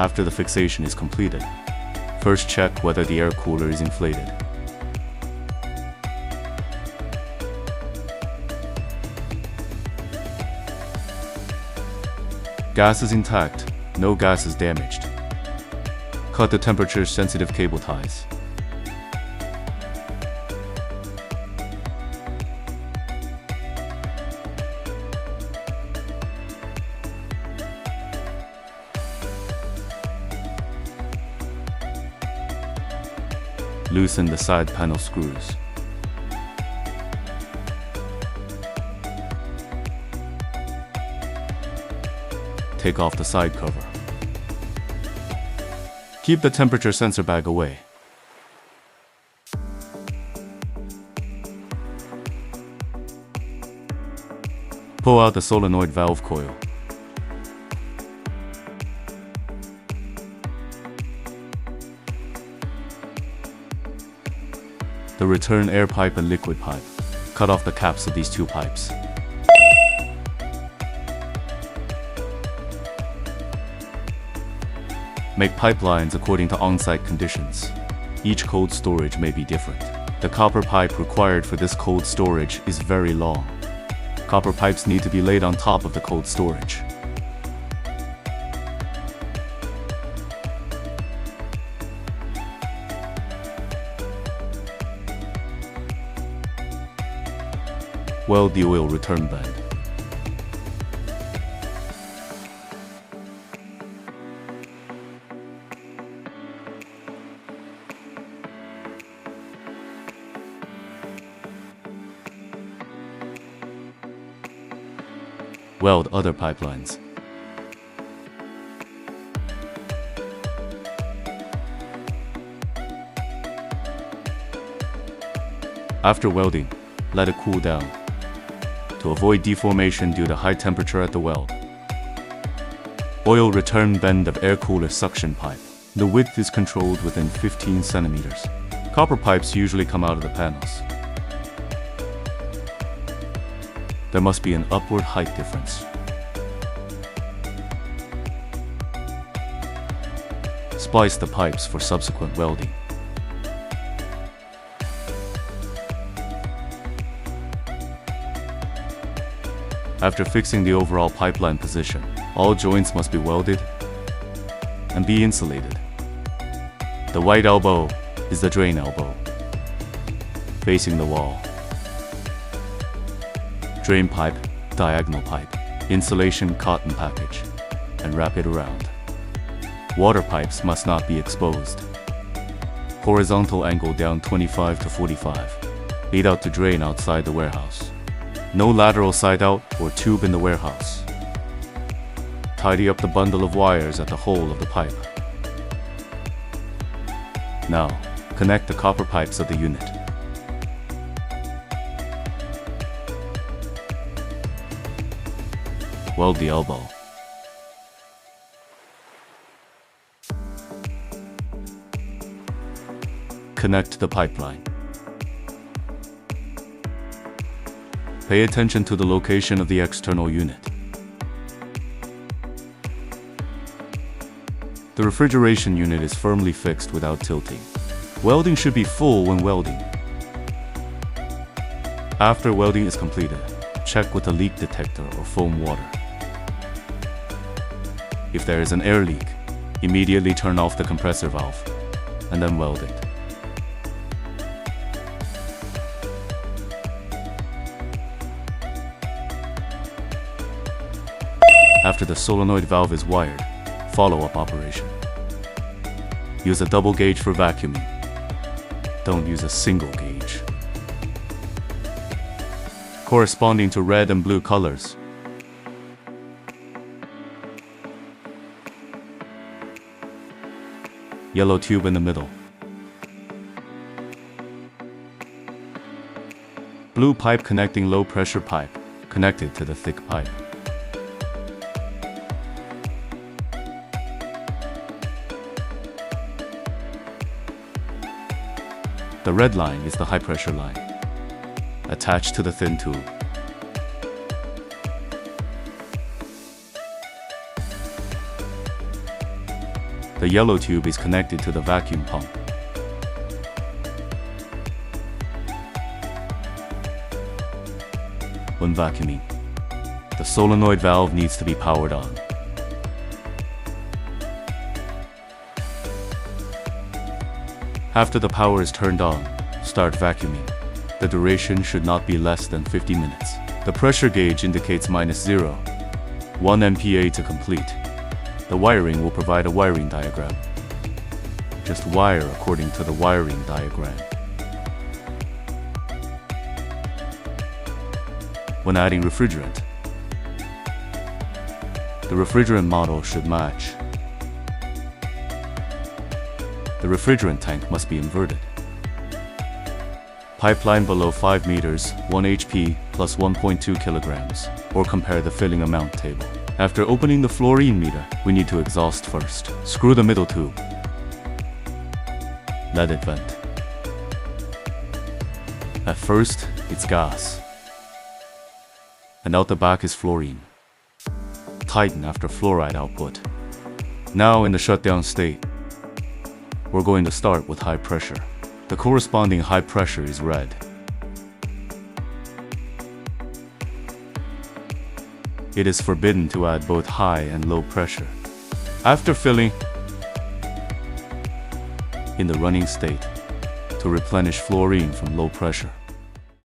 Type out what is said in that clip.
after the fixation is completed. First, check whether the air cooler is inflated. Gas is intact, no gas is damaged. Cut the temperature-sensitive cable ties. Loosen the side panel screws. Take off the side cover. Keep the temperature sensor bag away. Pull out the solenoid valve coil. The return air pipe and liquid pipe. Cut off the caps of these two pipes. Make pipelines according to on-site conditions. Each cold storage may be different. The copper pipe required for this cold storage is very long. Copper pipes need to be laid on top of the cold storage. Weld the oil return bend. Weld other pipelines. After welding, let it cool down to avoid deformation due to high temperature at the weld. Oil return bend of air cooler suction pipe. The width is controlled within 15 centimeters. Copper pipes usually come out of the panels. There must be an upward height difference. Splice the pipes for subsequent welding. After fixing the overall pipeline position, all joints must be welded and be insulated. The white elbow is the drain elbow, facing the wall. Drain pipe, diagonal pipe, insulation cotton package, and wrap it around. Water pipes must not be exposed. Horizontal angle down 25 to 45. Lead out to drain outside the warehouse. No lateral side out or tube in the warehouse. Tidy up the bundle of wires at the hole of the pipe. Now, connect the copper pipes of the unit. Weld the elbow. Connect the pipeline. Pay attention to the location of the external unit. The refrigeration unit is firmly fixed without tilting. Welding should be full when welding. After welding is completed, check with a leak detector or foam water. If there is an air leak, immediately turn off the compressor valve and then weld it. After the solenoid valve is wired, follow-up operation. Use a double gauge for vacuuming. Don't use a single gauge. Corresponding to red and blue colors. Yellow tube in the middle. Blue pipe connecting low pressure pipe, connected to the thick pipe. The red line is the high pressure line, attached to the thin tube. The yellow tube is connected to the vacuum pump. When vacuuming, the solenoid valve needs to be powered on. After the power is turned on, start vacuuming. The duration should not be less than 50 minutes. The pressure gauge indicates -0, 1 MPa to complete. The wiring will provide a wiring diagram. Just wire according to the wiring diagram. When adding refrigerant, the refrigerant model should match. The refrigerant tank must be inverted. Pipeline below 5 meters, 1 HP plus 1.2 kilograms, or compare the filling amount table. After opening the fluorine meter, we need to exhaust first. Screw the middle tube. Let it vent. At first, it's gas. And out the back is fluorine. Tighten after fluoride output. Now in the shutdown state, we're going to start with high pressure. The corresponding high pressure is red. It is forbidden to add both high and low pressure. After filling, in the running state, to replenish fluorine from low pressure.